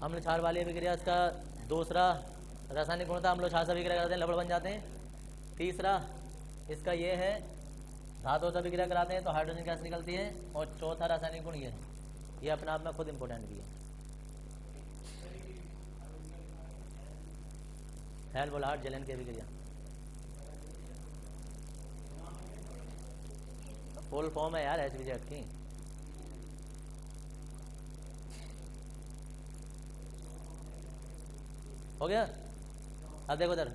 अम्ल क्षार वाली अभिक्रिया, इसका दूसरा रासायनिक गुण था, अम्ल क्षार से अभिक्रिया कराते हैं, लवण बन जाते हैं। तीसरा इसका ये है, धातु से अभिक्रिया कराते हैं तो हाइड्रोजन गैस निकलती है। और चौथा रासायनिक गुण ये है, ये अपने आप में खुद इंपॉर्टेंट भी है। हेल्महोल्ट्ज जलन की अभिक्रिया, फुल फॉर्म है यार HBZ की। हो गया। अब देखो इधर,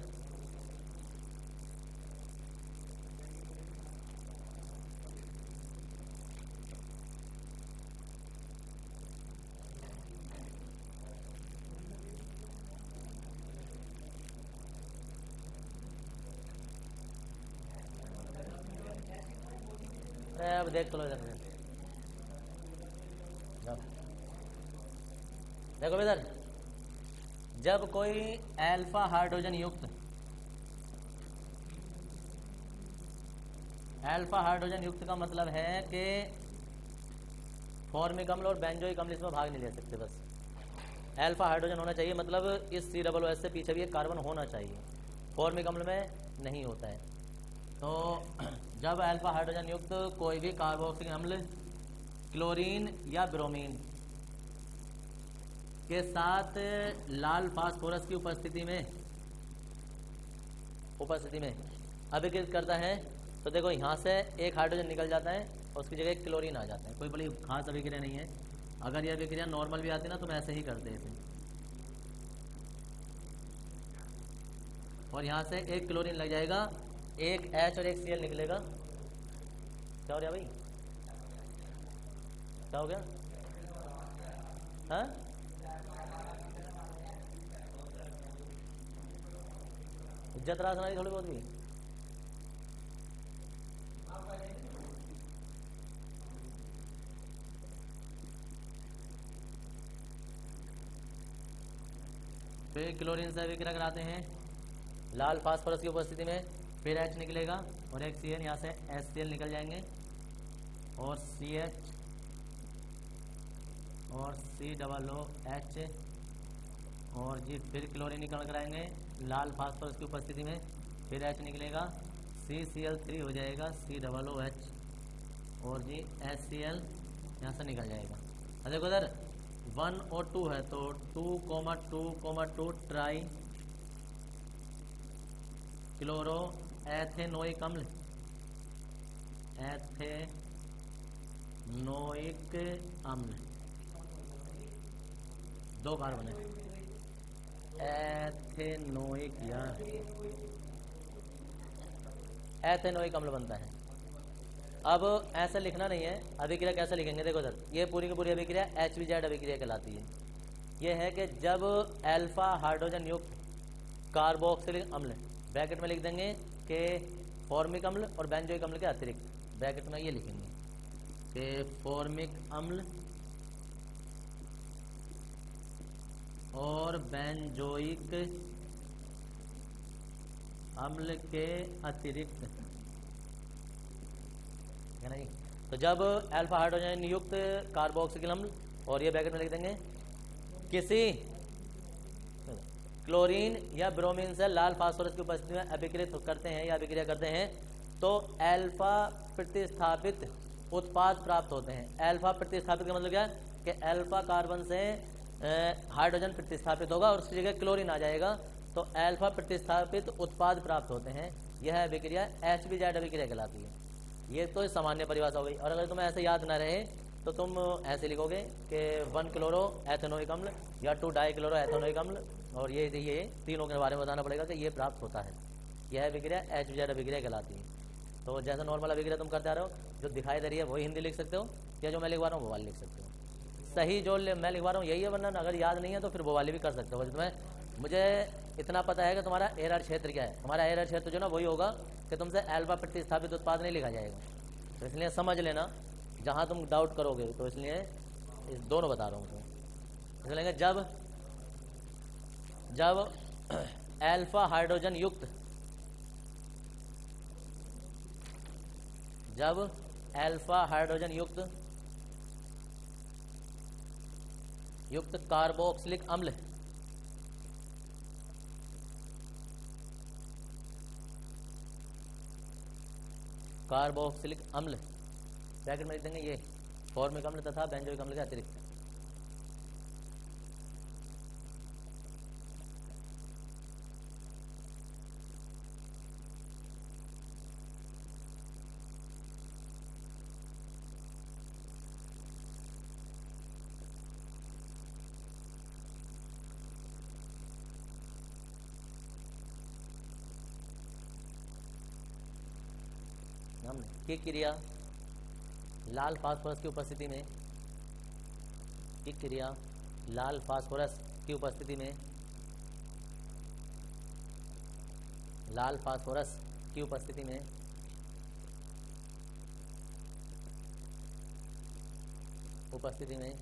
अब देख लो इधर, देखो इधर, जब कोई अल्फा हाइड्रोजन युक्त का मतलब है कि फॉर्मिक अम्ल और बेंजोइक अम्ल इसमें भाग नहीं ले सकते। बस अल्फा हाइड्रोजन होना चाहिए, मतलब इस COOH से पीछे भी एक कार्बन होना चाहिए, फॉर्मिक अम्ल में नहीं होता है। तो जब अल्फा हाइड्रोजन युक्त कोई भी कार्बोक्सिलिक अम्ल क्लोरीन या ब्रोमीन के साथ लाल फास्फोरस की उपस्थिति में अभिक्रिया करता है, तो देखो यहाँ से एक हाइड्रोजन निकल जाता है और उसकी जगह क्लोरीन आ जाता है। कोई बड़ी खास अभिक्रिया नहीं है। अगर यह अभिक्रिया नॉर्मल भी आती ना तो हम ऐसे ही करते हैं इसे, और यहाँ से एक क्लोरीन लग जाएगा, एक H और एक Cl निकलेगा। क्या हो गया भाई, क्या हो गया? हाँ, इज्जत रास हमारी थोड़ी बहुत भी। फिर क्लोरीन से अभिक्रिया कराते हैं लाल फास्फोरस की उपस्थिति में, फिर H निकलेगा और एक Cl, यहाँ से HCl निकल जाएंगे और CH और COOH और जी फिर क्लोरीन निकल कर आएंगे लाल फास्फोरस की उपस्थिति में, फिर H निकलेगा, CCl3 हो जाएगा, COOH और जी HCl यहाँ से निकल जाएगा। अब देखो इधर 1 और 2 है, तो 2,2,2 ट्राई क्लोरो एथेनोइक अम्ल, दो कार्बन है, एथेनोइक अम्ल बनता है। अब ऐसा लिखना नहीं है, अभिक्रिया कैसे लिखेंगे, देखो सर, ये पूरी की पूरी अभिक्रिया HBZ अभिक्रिया कहलाती है। ये है कि जब अल्फा हाइड्रोजन युक्त कार्बोक्सिलिक अम्ल, ब्रैकेट में लिख देंगे कि फॉर्मिक अम्ल और बेंजोइक अम्ल के अतिरिक्त, ब्रैकेट में ये लिखेंगे कि फॉर्मिक अम्ल और बेंजोइक अम्ल के अतिरिक्त, है ना जी। तो जब अल्फा हाइड्रोजन युक्त कार्बोक्सिलिक अम्ल, और ये ब्रैकेट में लिख देंगे, किसी क्लोरीन या ब्रोमीन से लाल फास्फोरस की उपस्थिति में अभिक्रिया करते हैं या अभिक्रिया करते हैं, तो अल्फा प्रतिस्थापित उत्पाद प्राप्त होते हैं। अल्फा प्रतिस्थापित का मतलब क्या है कि अल्फा कार्बन से हाइड्रोजन प्रतिस्थापित होगा और उसकी जगह क्लोरीन आ जाएगा, तो अल्फा प्रतिस्थापित उत्पाद प्राप्त होते हैं। यह अभिक्रिया HBZ अभिक्रिया कहलाती है। ये तो सामान्य परिभाषा हो गई। और अगर तुम्हें ऐसे याद ना रहे तो तुम ऐसे लिखोगे कि 1 क्लोरो एथेनोइक अम्ल या 2 डाइक्लोरो एथेनोइक अम्ल, और ये तीनों के बारे में बताना पड़ेगा कि ये प्राप्त होता है। यह अभिक्रिया HBZ अभिक्रिया कहलाती है। तो जैसा नॉर्मल अभिक्रिया तुम करते आ रहे हो, जो दिखाई दे रही है वही हिंदी लिख सकते हो, या जो मैं लिखवा रहा हूँ वो वाली लिख सकते हो। सही जो मैं लिखवा रहा हूँ यही है, वरना अगर याद नहीं है तो फिर वो वाली भी कर सकते हो। तुम्हें मुझे इतना पता है कि तुम्हारा एरर क्षेत्र क्या है। तुम्हारा एरर क्षेत्र जो ना वही होगा कि तुमसे अल्फा प्रतिस्थापित उत्पाद नहीं लिखा जाएगा, तो इसलिए समझ लेना जहाँ तुम डाउट करोगे। तो इसलिए इस दोनों बता रहा हूँ तुम, इसलिए जब अल्फा हाइड्रोजन युक्त युक्त कार्बोक्सिलिक अम्ल, कार्बोक्सिलिक अम्ल ब्रैकेट में लिख देंगे ये फॉर्मिक अम्ल तथा बेंजोइक अम्ल के अतिरिक्त। की क्रिया लाल फास्फोरस की उपस्थिति में, की क्रिया लाल फास्फोरस की उपस्थिति में, लाल फास्फोरस की उपस्थिति में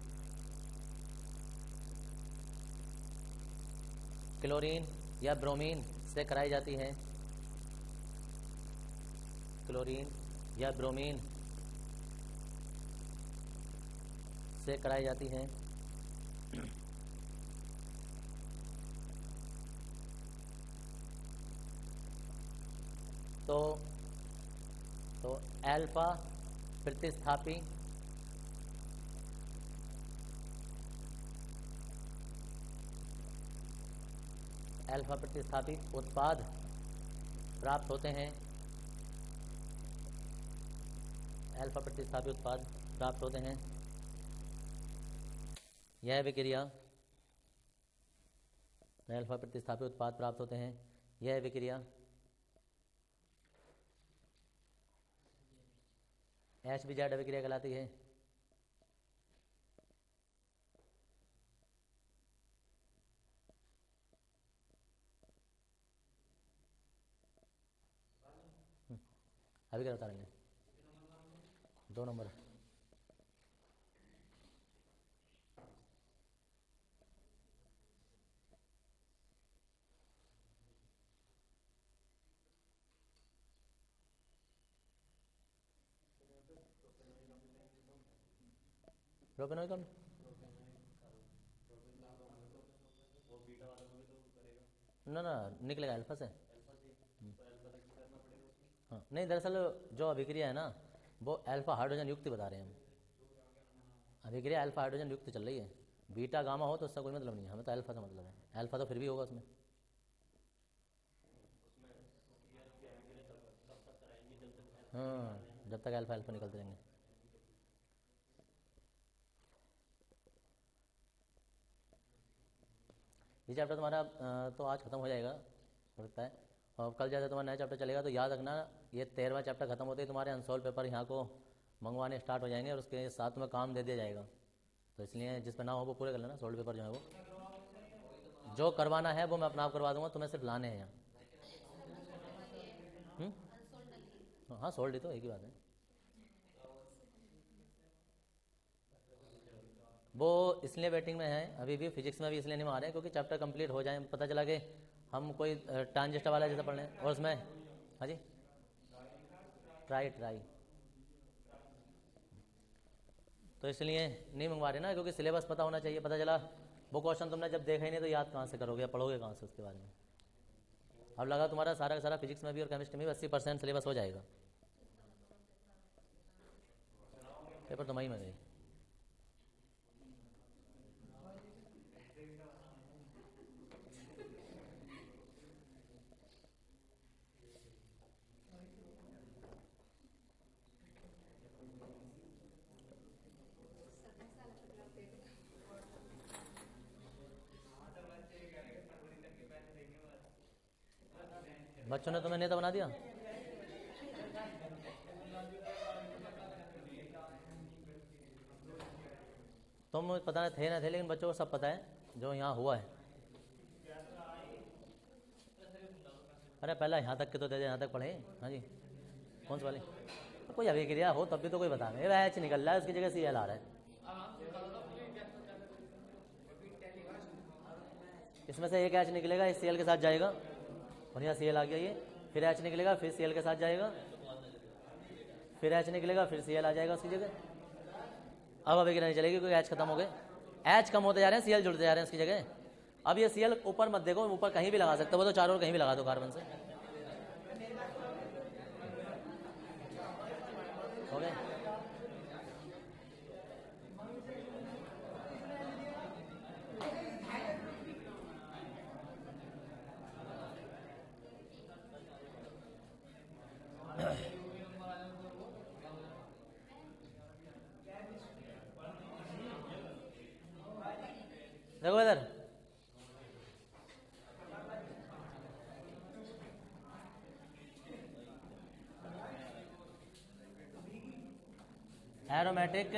क्लोरीन या ब्रोमीन से कराई जाती है, क्लोरीन या ब्रोमीन से कराई जाती है। तो अल्फा प्रतिस्थापी उत्पाद प्राप्त होते हैं, अल्फा प्रतिस्थापी उत्पाद प्राप्त होते हैं। यह विक्रिया अल्फा प्रतिस्थापी उत्पाद प्राप्त होते हैं। यह विक्रिया HBZ अभिक्रिया कहलाती है। अभी क्या बता रहे हैं? 2 नंबर। प्रोपेनॉइक अम्ल ना निकलेगा अल्फा से। हाँ नहीं, दरअसल जो अभिक्रिया है ना वो अल्फा हाइड्रोजन युक्त बता रहे हैं हम। अभिक्रिया अल्फा हाइड्रोजन युक्त चल रही है। बीटा गामा हो तो उसका कोई मतलब नहीं है, हमें तो अल्फा का मतलब है। अल्फा तो फिर भी होगा उसमें। हाँ, जब तक अल्फा निकलते रहेंगे। ये चैप्टर तुम्हारा तो आज खत्म हो जाएगा लगता है, और कल जैसे तुम्हारा नया चैप्टर चलेगा तो याद रखना ये 13वां चैप्टर खत्म होते ही तुम्हारे अनसॉल्व पेपर यहाँ को मंगवाने स्टार्ट हो जाएंगे और उसके साथ में काम दे दिया जाएगा। तो इसलिए जिस पर ना हो वो पूरे कर लेना। सोल्ड पेपर जो है वो जो करवाना है वो मैं अपना आप करवा दूंगा, तुम्हें सिर्फ लाने हैं यहाँ। हाँ सोल्ड ही तो एक ही बात है। वो इसलिए वेटिंग में है अभी भी, फिजिक्स में भी इसलिए नहीं मारे क्योंकि चैप्टर कंप्लीट हो जाए, पता चला कि हम कोई ट्रांजिस्टर वाला जैसा पढ़ लें और उसमें हाँ जी ट्राई तो इसलिए नहीं मंगवा रहे ना, क्योंकि सिलेबस पता होना चाहिए। पता चला वो क्वेश्चन तुमने जब देखा ही नहीं तो याद कहाँ से करोगे या पढ़ोगे कहाँ से उसके बारे में। अब लगा तुम्हारा सारा का सारा फिजिक्स में भी और केमिस्ट्री में भी 80% सिलेबस हो जाएगा। पेपर तो मई में गई। बच्चों ने तुम्हें नेता बना दिया। तुम पता थे ना थे, लेकिन बच्चों को सब पता है जो यहाँ हुआ है। अरे पहला यहाँ तक के तो दे दे, यहाँ तक पढ़े। हाँ जी कौन सी वाली? तो कोई अभिक्रिया हो तब भी तो कोई बता दे। वह एच निकल रहा है उसकी जगह CL आ रहा है। इसमें से एक एच निकलेगा, इस CL के साथ जाएगा और यहाँ CL आ गया ये, फिर एच निकलेगा फिर CL के साथ जाएगा, फिर एच निकलेगा फिर CL आ जाएगा उसकी जगह। अब अभिक्रिया नहीं चलेगी क्योंकि एच खत्म हो गए। H कम होते जा रहे हैं, Cl जुड़ते जा रहे हैं इसकी जगह। अब ये Cl ऊपर मत देखो, ऊपर कहीं भी लगा सकते हो, वो तो चारों ओर कहीं भी लगा दो कार्बन से, हो गए। देखो इधर, एरोमेटिक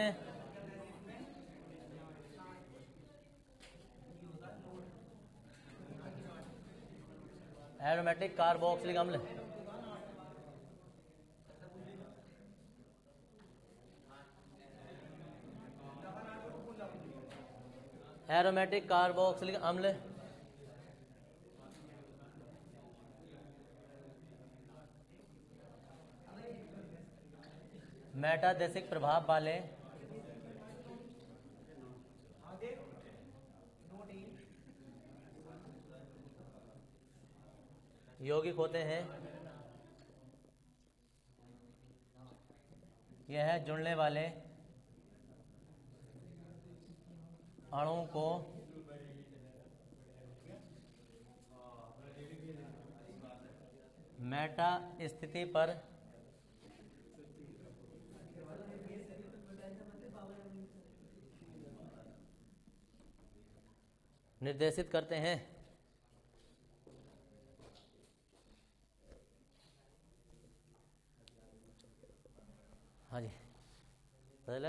कार्बोक्सिलिक अम्ल, एरोमेटिक कार्बोक्सिलिक अम्ल मेटादेशिक प्रभाव वाले यौगिक होते हैं। यह जुड़ने वाले अणुओं को मेटा स्थिति पर निर्देशित करते हैं। हाँ जी, पहले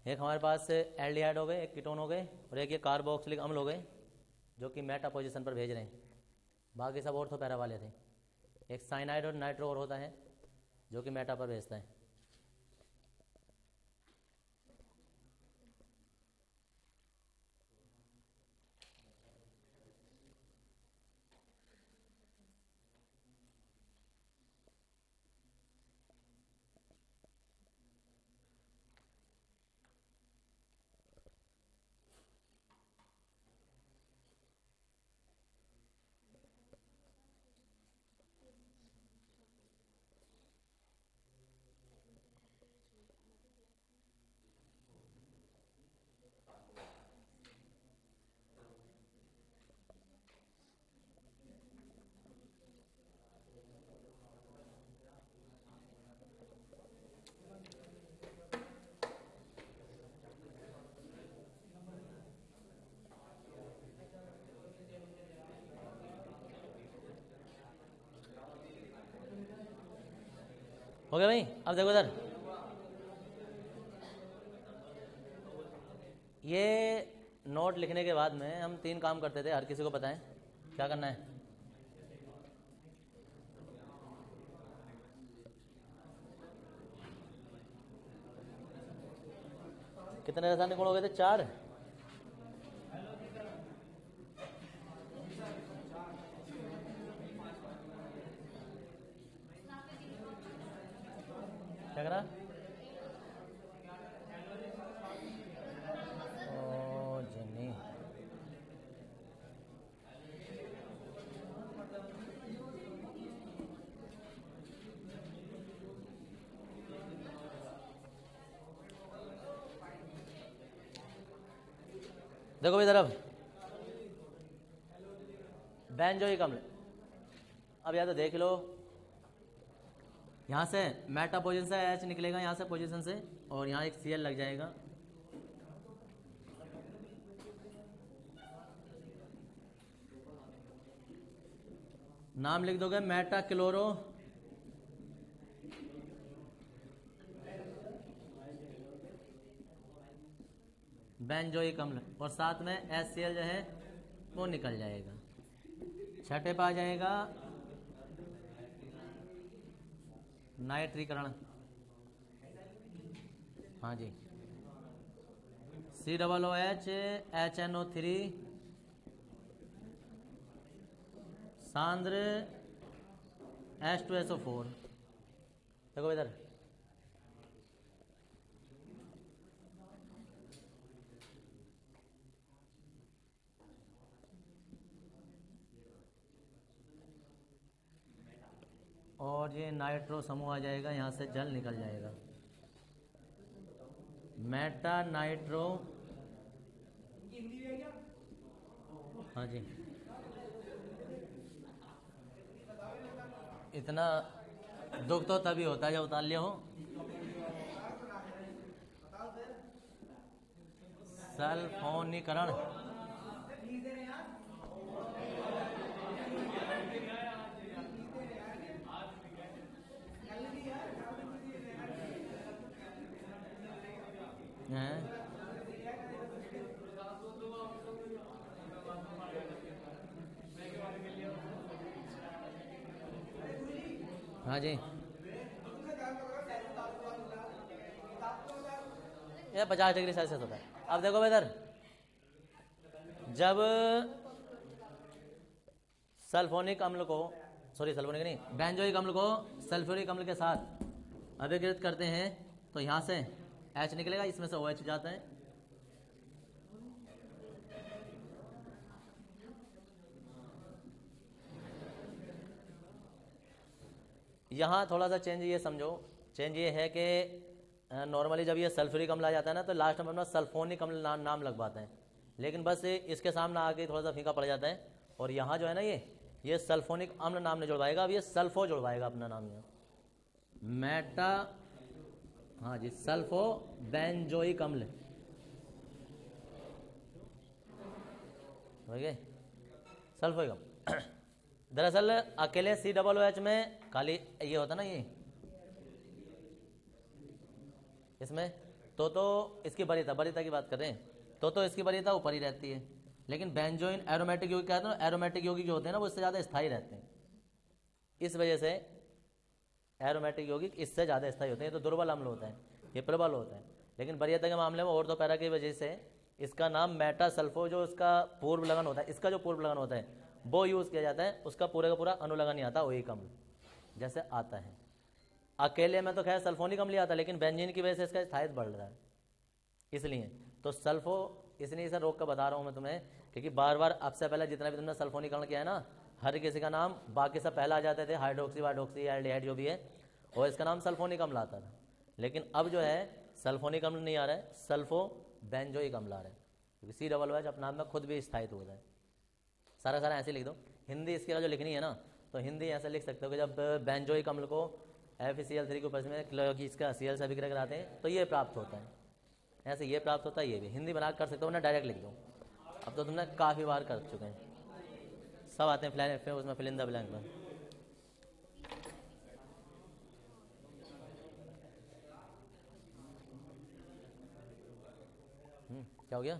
एक हमारे पास एल्डिहाइड हो गए, एक कीटोन हो गए, और एक ये कार्बोक्सिलिक अम्ल हो गए जो कि मेटा पोजीशन पर भेज रहे हैं। बाकी सब ऑर्थो पैरा वाले थे। एक साइनाइड और नाइट्रो और होता है जो कि मेटा पर भेजता है। हो गया भाई। अब देखो इधर, ये नोट लिखने के बाद में हम 3 काम करते थे, हर किसी को बताएं क्या करना है। कितने रासायनिक गुण हो गए थे? 4। क्या करा? ओ जनी, देखो इधर, अब बेंजोइक अम्ल। अब या तो देख लो, यहाँ से मेटा पोजीशन से H निकलेगा, यहाँ से पोजीशन से, और यहाँ एक Cl लग जाएगा। नाम लिख दोगे मेटा क्लोरो बेंजोइक अम्ल, और साथ में HCl जो है वो निकल जाएगा। छठे पे आ जाएगा नाइट्रीकरण। हाँ जी, COOH HNO3 सांद्र H2SO4। देखो इधर, और ये नाइट्रो समूह आ जाएगा, यहाँ से जल निकल जाएगा। मेटा नाइट्रो, हाँ जी, इतना दुख तो तभी होता है जब उतार लिया हो। सल्फोनीकरण, हाँ जी, ये 50 डिग्री सेल्सियस होता है। अब देखो इधर, जब सल्फोनिक अम्ल को, सॉरी सल्फोनिक नहीं, बेंजोइक अम्ल को सल्फ्यूरिक अम्ल के साथ अभिकृत करते हैं तो यहाँ से H निकलेगा, इसमें से OH जाता है। यहाँ थोड़ा सा चेंज ये समझो, चेंज ये है कि नॉर्मली जब ये सल्फ्यूरिक अम्ल आ जाता है ना तो लास्ट में अपना सल्फोनिक अम्ल नाम लगवाते हैं, लेकिन बस इसके सामने आके थोड़ा सा फीका पड़ जाता है। और यहाँ जो है ना ये सल्फोनिक अम्ल नाम नहीं जुड़वाएगा, अब ये सल्फो जुड़वाएगा अपना नाम। यहाँ मेटा, हाँ जी, सल्फो बेंजोइक अम्ल, ठीक है, सल्फोइक अम्ल। दरअसल अकेले COOH में खाली ये होता ना, ये इसमें तो इसकी बरीता की बात कर रहे हैं, तो इसकी बरीता ऊपर ही रहती है, लेकिन बेंजोइन एरोमेटिक यौगिक कहते हैं ना, एरोमेटिक यौगिक जो होते हैं ना वो इससे ज़्यादा स्थायी रहते हैं। इस वजह से एरोमेटिक यौगिक इससे ज़्यादा स्थायी होते हैं। ये तो दुर्बल अम्ल होता है, ये प्रबल होता है। लेकिन वरीयता के मामले में ऑर्थोपैरा की वजह से इसका नाम मेटा सल्फो, जो उसका पूर्व लगन होता है, इसका जो पूर्व लगन होता है वो यूज़ किया जाता है, उसका पूरे का पूरा अनुलगन नहीं आता, वही अम्ल जैसे आता है। अकेले में तो खैर सल्फोनिक अम्ल ही आता है, लेकिन बेंजीन की वजह से इसका स्थायित्व बढ़ रहा है, इसलिए तो सल्फो, इसलिए इसे रोक कर बता रहा हूँ मैं तुम्हें, क्योंकि बार बार अब से पहले जितना भी तुमने सल्फोनीकरण किया है ना, हर किसी का नाम बाकी सब पहले आ जाते थे, हाइड्रोक्सी वाइड्रोक्सी एल्डिहाइड जो भी है, और इसका नाम सल्फोनिक अम्ल आता था। लेकिन अब जो है सल्फोनिक अम्ल नहीं आ रहा है, सल्फो बेंजोइक अम्ल आ रहा है, क्योंकि COOH अपने आप में खुद भी स्थायित्व होता है। सारा ऐसे लिख दो। हिंदी इसके जो लिखनी है ना, तो हिंदी ऐसे लिख सकते हो कि जब बेंजोइक अम्ल को FeCl3 के ऊपर में इसका Cl से अभिक्रिया कराते हैं तो ये प्राप्त होता है, ऐसे ये प्राप्त होता है। ये भी हिंदी बना कर सकते हो ना, डायरेक्ट लिख दो। अब तो तुमने काफ़ी बार कर चुके हैं, सब आते हैं फिर उसमें फिल इन द ब्लैंक में। क्या हो गया?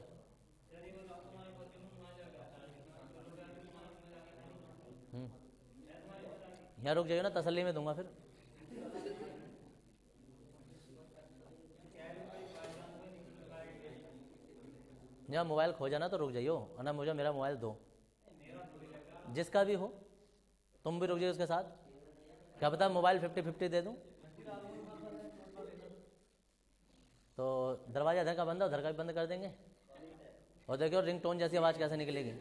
यहाँ रुक जाइए ना, तसल्ली में दूंगा फिर। यहाँ मोबाइल खो जाना तो रुक जाइयो, और ना मुझे मेरा मोबाइल दो, जिसका भी हो, तुम भी रुक जाइए उसके साथ। क्या पता मोबाइल 50-50 दे दूं, तो दरवाजा इधर का बंद है, उधर का भी बंद कर देंगे, और देखियो रिंगटोन जैसी आवाज़ कैसे निकलेगी।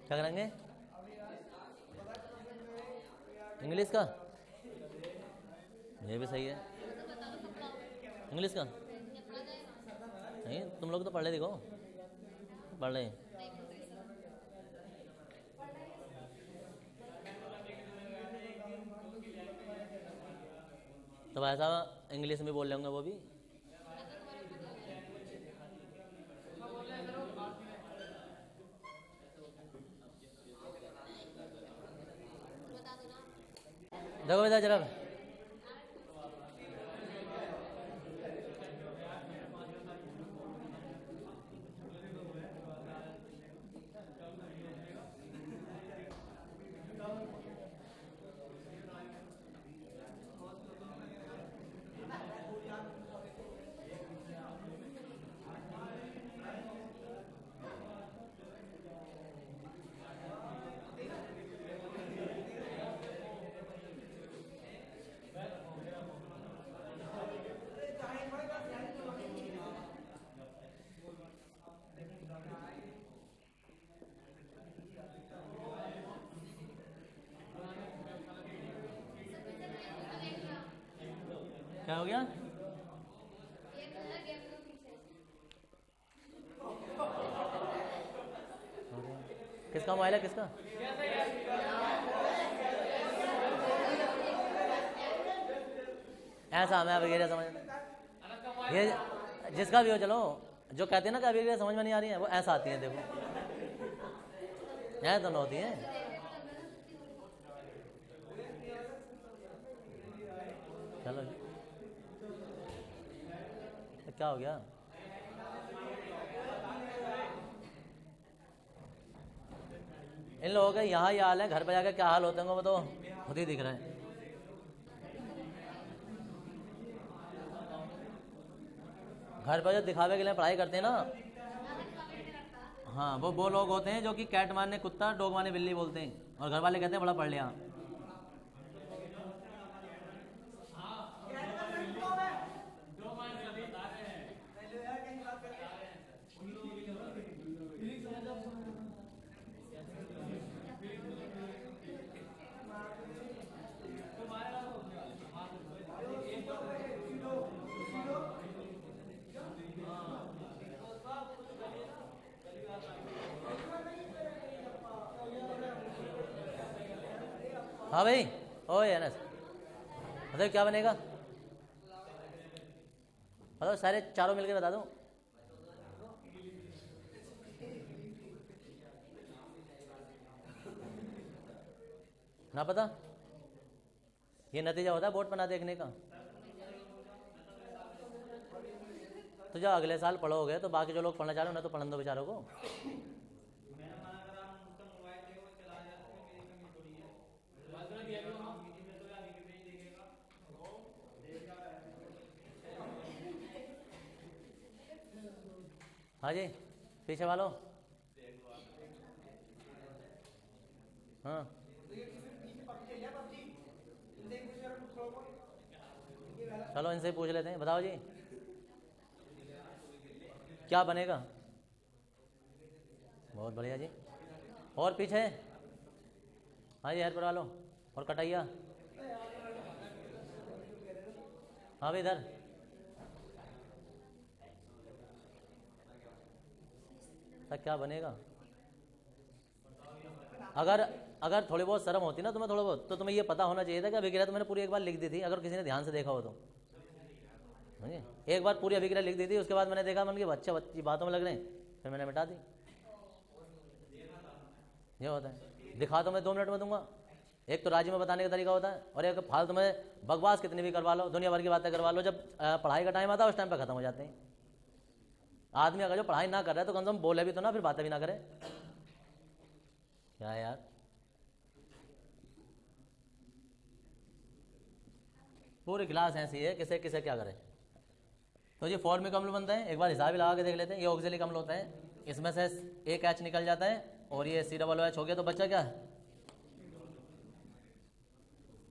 क्या करेंगे? इंग्लिश का? ये भी सही है। इंग्लिश का नहीं, तुम लोग तो पढ़ ले, देखो पढ़ रहे हैं। तो ऐसा इंग्लिश में बोल लेंगे वो भी। देखो बेटा जरा, हो गया? किसका मोबाइल है, किसका? ऐसा हमें अभिक्रिया समझ, ये जिसका भी हो, चलो जो कहते हैं ना कि अभिक्रिया समझ में नहीं आ रही है, वो ऐसा आती है, देखो ऐसा तो होती है। चलो क्या हो गया? इन लोगों का यहाँ ही हाल है, घर पे जाकर क्या हाल होते होंगे वो तो खुद ही दिख रहा है। घर पर जो दिखावे के लिए पढ़ाई करते हैं ना, हाँ वो लोग होते हैं जो कि कैट मारने कुत्ता, डॉग मारने बिल्ली बोलते हैं, और घर वाले कहते हैं बड़ा पढ़ लिया। हाँ भाई, ओ एनस, मतलब क्या बनेगा? मतलब सारे चारों मिलकर बता दो। ना पता, ये नतीजा होता है बोर्ड पर ना देखने का। तो जब अगले साल पढ़ोगे तो बाकी जो लोग पढ़ना चाह रहे हैं उन्हें तो पढ़ने दो बेचारों को। हाँ जी, पीछे वालों। हाँ चलो इनसे पूछ लेते हैं, बताओ जी क्या बनेगा? बहुत बढ़िया जी। और पीछे, हाँ जी हेल्पर वालों, और कटैया। हाँ भी इधर। क्या बनेगा? अगर थोड़ी बहुत शर्म होती ना तुम्हें, थोड़ा बहुत, तो तुम्हें ये पता होना चाहिए था कि अभिक्रिया तो मैंने पूरी एक बार लिख दी थी, अगर किसी ने ध्यान से देखा हो तो। एक बार पूरी अभिक्रिया लिख दी थी, उसके बाद मैंने देखा, मैंने बच्चे बच्ची बातों में लग रहे हैं, फिर मैंने मिटा दी। ये होता है, दिखा तो मैं 2 मिनट में दूंगा। एक तो राज्य में बताने का तरीका होता है, और एक फालतू में बकवास कितनी भी करवा लो, दुनिया भर की बातें करवा लो, जब पढ़ाई का टाइम आता है उस टाइम पर खत्म हो जाते हैं। आदमी अगर जो पढ़ाई ना कर रहा है तो कम से कम बोले भी तो ना, फिर बातें भी ना करे। क्या यार, पूरी क्लास ऐसी है, किसे किसे क्या करे। तो ये फॉर्मिक अम्ल बनता है, एक बार हिसाब ही लगा के देख लेते हैं। ये ऑक्जेलिक अम्ल होता है, इसमें से एक H निकल जाता है और ये C+H हो गया, तो बच्चा क्या है,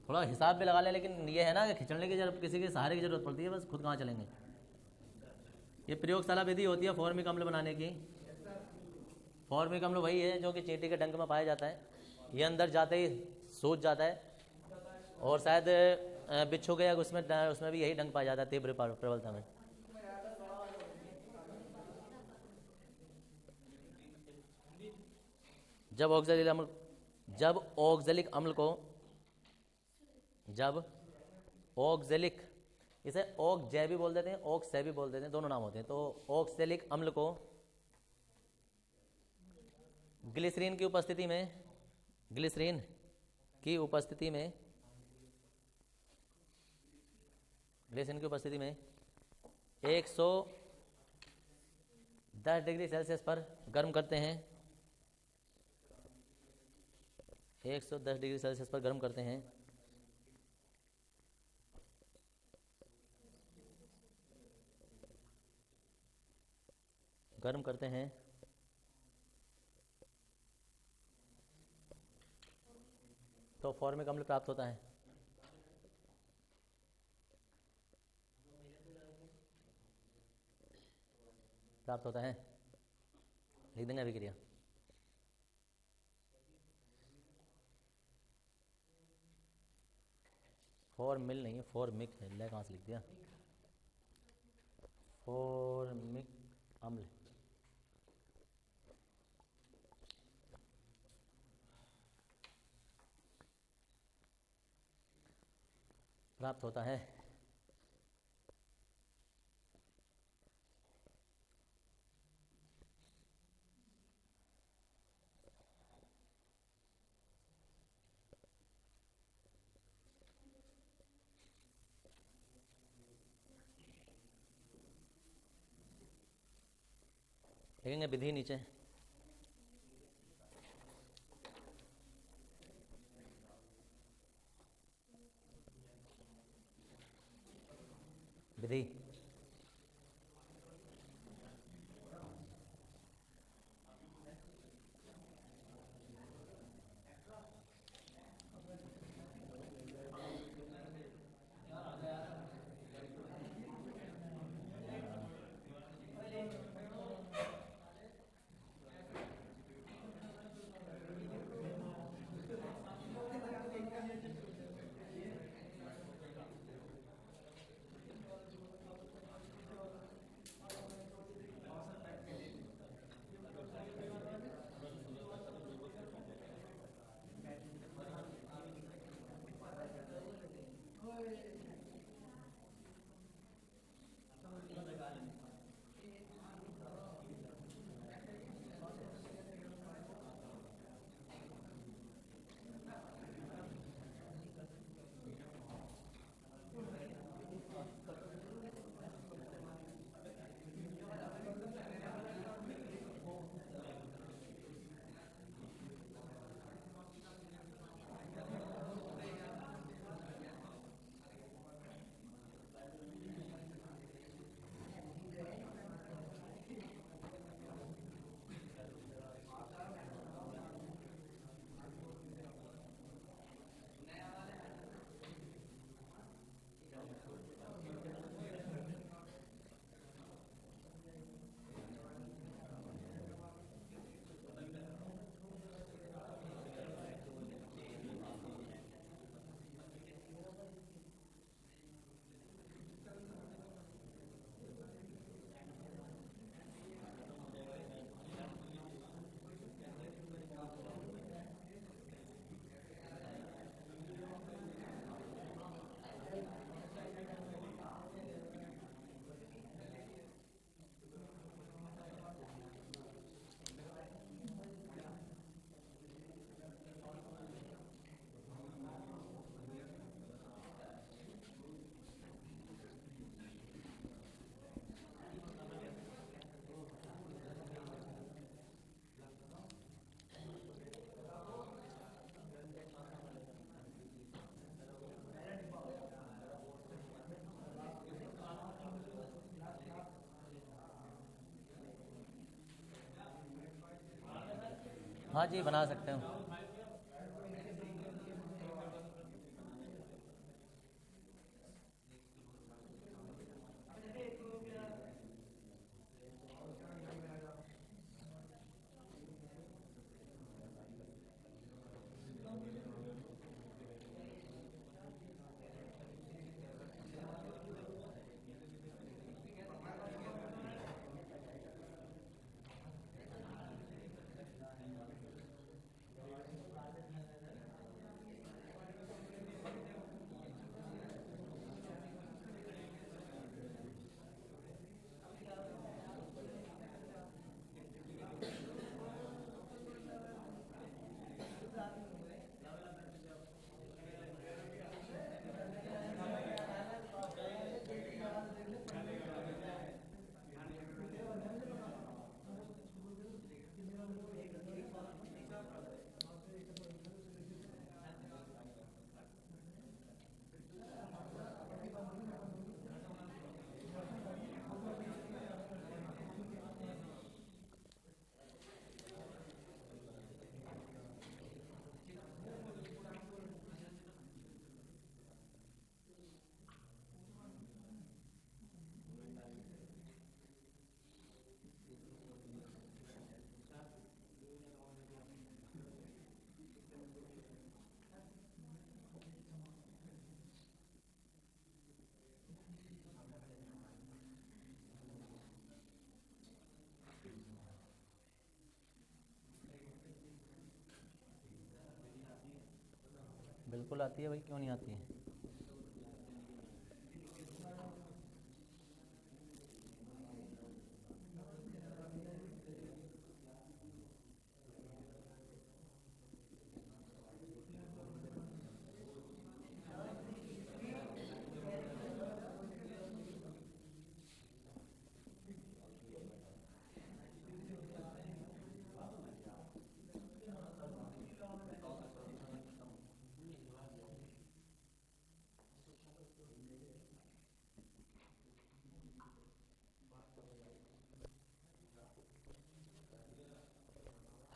थोड़ा हिसाब भी लगा ले। लेकिन ये है ना कि खिंचने की जरूरत, किसी के सहारे की जरूरत पड़ती है, बस खुद कहाँ चलेंगे। ये प्रयोगशाला विधि होती है फॉर्मिक अम्ल बनाने की। फॉर्मिक अम्ल वही है जो कि चींटी के डंक में पाया जाता है। ये अंदर जाते ही सूज जाता है, और शायद बिच्छू के उसमें भी यही डंक पाया जाता है, तीव्र प्रबलता में। जब ऑक्जेलिक, इसे ऑक्जे भी बोल देते हैं, ऑक्से भी बोल देते हैं, दोनों नाम होते हैं। तो ऑक्जेलिक अम्ल को ग्लिसरीन की उपस्थिति में 110 डिग्री सेल्सियस पर गर्म करते हैं। 110 डिग्री सेल्सियस पर गर्म करते हैं। तो फॉर्मिक अम्ल प्राप्त होता है। लिख देंगे अभिक्रिया। फॉर्मिल नहीं है, फॉर्मिक है, ले कहाँ से लिख दिया, फॉर्मिक अम्ल प्राप्त होता है। देखेंगे विधि नीचे, विधि हाँ जी बना सकते हो। बिल्कुल आती है भाई, क्यों नहीं आती है।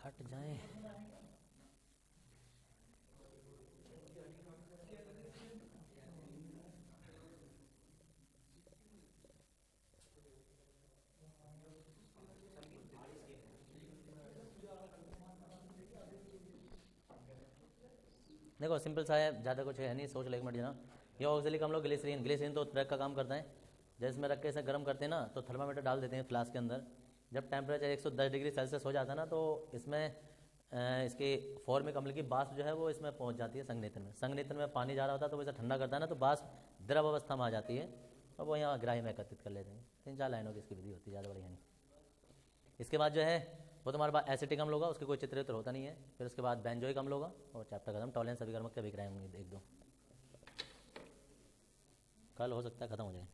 हट जाए। देखो सिंपल सा है, ज़्यादा कुछ है नहीं, सोच लो एक मिनट जना। ये ऑक्जेलिक हम लोग ग्लिसरीन, ग्लिसरीन तो ब्रेक का काम करता है। जैसे में रख के इसे गर्म करते हैं ना, तो थर्मामीटर डाल देते हैं फ्लास्क के अंदर। जब टेम्परेचर 110 डिग्री सेल्सियस हो जाता है ना, तो इसमें इसकी फॉर्मिक अम्ल की बाष्प जो है वो इसमें पहुंच जाती है संघनित्र में। संघनित्र में पानी जा रहा होता है तो वो इसे ठंडा करता है ना, तो बाष्प द्रव अवस्था में आ जाती है और वो यहाँ ग्राही में एकत्रित कर लेते हैं। 3-4 लाइनों की इसकी विधि होती है, ज़्यादा बड़ी है नहीं। इसके बाद जो है वो तुम्हारे पास एसिटिक अम्ल होगा, उसके कोई चित्र होता नहीं है। फिर उसके बाद बेंजोइक अम्ल होगा और चैप्टर खत्म। टॉलरेंस अभिकर्मक के अभिक्रियाएं होंगी 1-2, कल हो सकता है ख़त्म हो जाए।